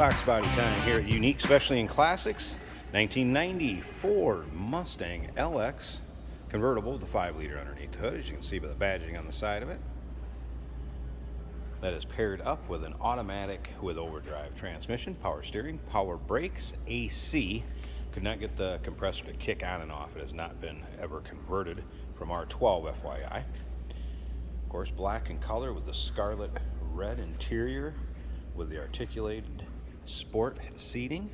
Fox Body time here at Unique, especially in classics. 1990 Ford Mustang LX convertible with a 5-liter underneath the hood, as you can see by the badging on the side of it. That is paired up with an automatic with overdrive transmission, power steering, power brakes, AC. Could not get the compressor to kick on and off. It has not been ever converted from R12, FYI. Of course, black in color with the scarlet red interior with the articulated sport seating.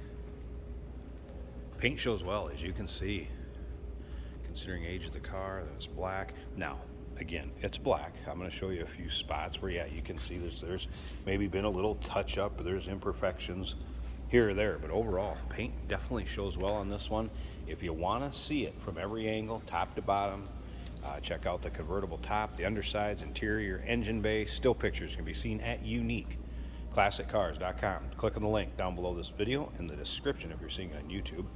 Paint shows well, as you can see. Considering age of the car, that's black. Now, again, it's black. I'm going to show you a few spots where, yeah, you can see there's maybe been a little touch up, there's imperfections here or there, but overall, paint definitely shows well on this one. If you want to see it from every angle, top to bottom, check out the convertible top, the undersides, interior, engine bay. Still pictures can be seen at uniqueclassiccars.com. Click on the link down below this video in the description if you're seeing it on YouTube.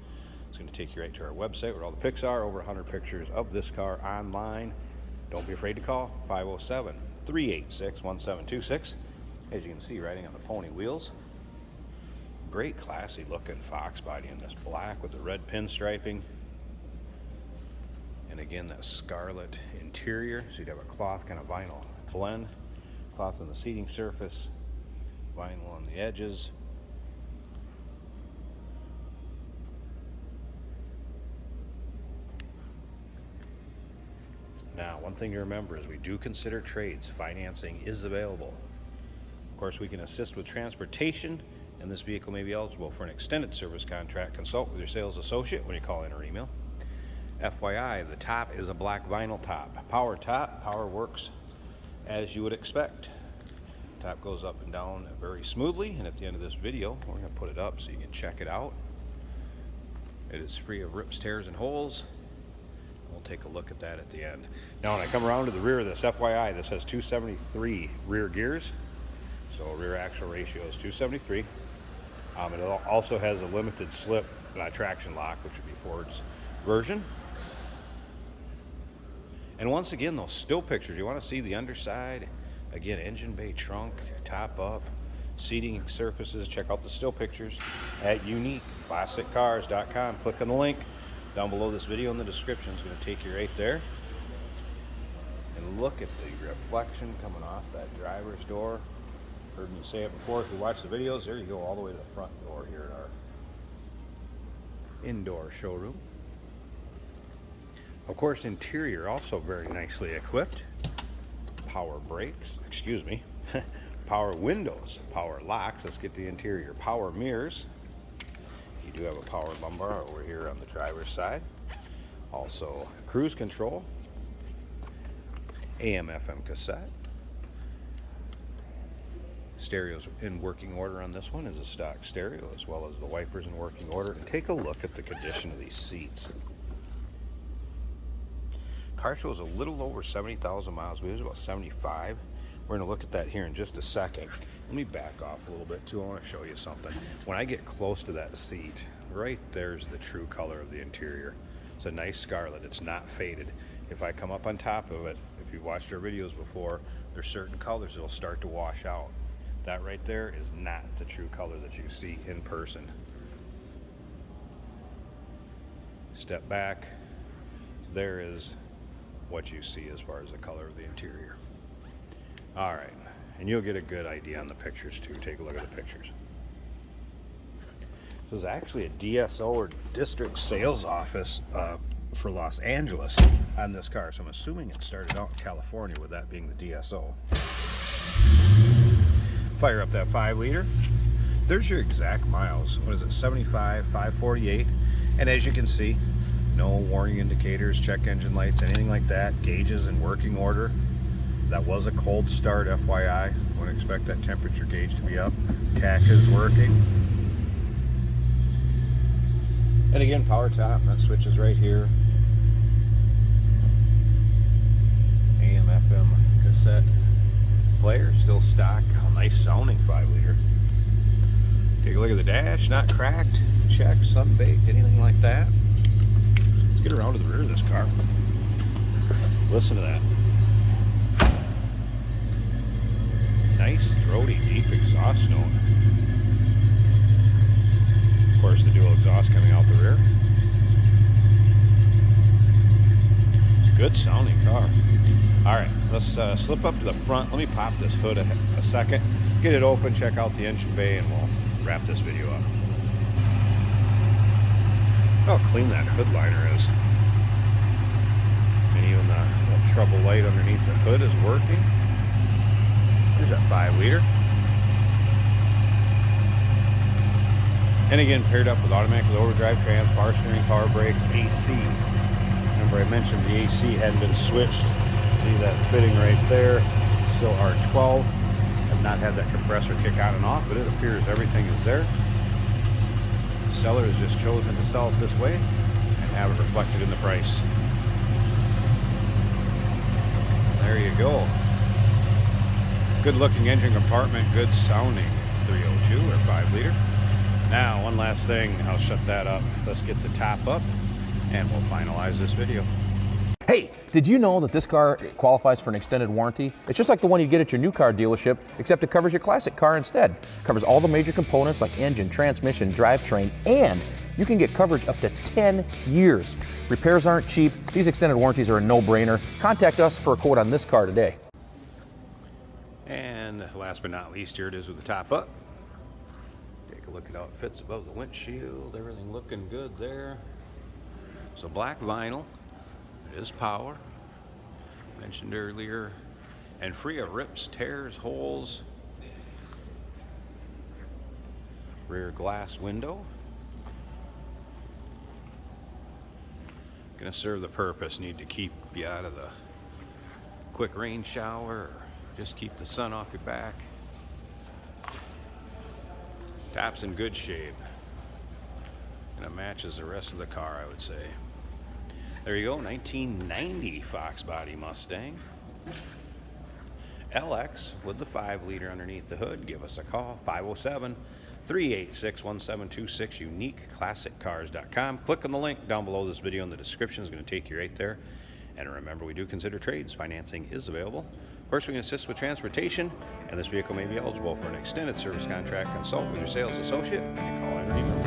It's going to take you right to our website where all the pics are. Over 100 pictures of this car online. Don't be afraid to call 507-386-1726. As you can see, riding on the pony wheels. Great classy looking Fox body in this black with the red pinstriping. And again, that scarlet interior. So you'd have a cloth kind of vinyl blend. Cloth on the seating surface. Vinyl on the edges. Now, one thing to remember is we do consider trades. Financing is available. Of course, we can assist with transportation, and this vehicle may be eligible for an extended service contract. Consult with your sales associate when you call in or email. FYI, the top is a black vinyl top. Power works as you would expect. Top goes up and down very smoothly, and at the end of this video, we're going to put it up so you can check it out. It is free of rips, tears, and holes. We'll take a look at that at the end. Now, when I come around to the rear of this, FYI, this has 273 rear gears. So rear axle ratio is 273. It also has a limited slip traction lock, which would be Ford's version. And once again, those still pictures, you want to see the underside. Again, engine bay, trunk, top up, seating surfaces. Check out the still pictures at uniqueclassiccars.com. Click on the link down below this video in the description. Is going to take you right there. And look at the reflection coming off that driver's door. Heard me say it before. If you watch the videos, there you go, all the way to the front door here at our indoor showroom. Of course, interior also very nicely equipped. Power brakes, power windows, power locks. Let's get the interior. Power mirrors. You do have a power lumbar over here on the driver's side. Also, cruise control. AM/FM cassette. Stereo's in working order on this one, is a stock stereo, as well as the wipers in working order. And take a look at the condition of these seats. Car shows a little over 70,000 miles. It was about 75. We're going to look at that here in just a second. Let me back off a little bit too. I want to show you something. When I get close to that seat, right there's the true color of the interior. It's a nice scarlet. It's not faded. If I come up on top of it, if you've watched our videos before, there's certain colors that'll start to wash out. That right there is not the true color that you see in person. Step back. There is what you see as far as the color of the interior. All right, and you'll get a good idea on the pictures too. Take a look at the pictures. This is actually a DSO or district sales office for Los Angeles on this car. So I'm assuming it started out in California, with that being the DSO. Fire up that 5-liter. There's your exact miles. What is it? 75, 548. And as you can see, no warning indicators, check engine lights, anything like that. Gauges in working order. That was a cold start, FYI. Wouldn't expect that temperature gauge to be up. Tach is working. And again, power top. That switch is right here. AM/FM cassette player, still stock. Nice sounding 5-liter. Take a look at the dash. Not cracked, checked, sun-baked, anything like that. Let's get around to the rear of this car. Listen to that. Nice throaty deep exhaust note. Good sounding car. All right, let's slip up to the front. Let me pop this hood a second, get it open, check out the engine bay, and we'll wrap this video up. Look how clean that hood liner is. And even the little trouble light underneath the hood is working. There's that 5-liter. And again, paired up with automatic with overdrive trans, power steering, power brakes, AC. Remember I mentioned the AC hadn't been switched. See that fitting right there, still R12. Have not had that compressor kick on and off, but it appears everything is there. The seller has just chosen to sell it this way and have it reflected in the price. There you go. Good looking engine compartment, good sounding 302 or 5-liter. Now, one last thing, I'll shut that up. Let's get the top up and we'll finalize this video. Hey, did you know that this car qualifies for an extended warranty? It's just like the one you get at your new car dealership, except it covers your classic car instead. It covers all the major components like engine, transmission, drivetrain, and you can get coverage up to 10 years. Repairs aren't cheap. These extended warranties are a no-brainer. Contact us for a quote on this car today. And last but not least, here it is with the top up. Take a look at how it fits above the windshield. Everything looking good there. So black vinyl. It is power, mentioned earlier, and free of rips, tears, holes. Rear glass window. Gonna serve the purpose. Need to keep you out of the quick rain shower, or just keep the sun off your back. Top's in good shape. And it matches the rest of the car, I would say. There you go, 1990 Fox body Mustang. LX with the 5-liter underneath the hood. Give us a call, 507-386-1726, uniqueclassiccars.com. Click on the link down below this video in the description. It's going to take you right there. And remember, we do consider trades. Financing is available. Of course, we can assist with transportation, and this vehicle may be eligible for an extended service contract. Consult with your sales associate. You can call in or email.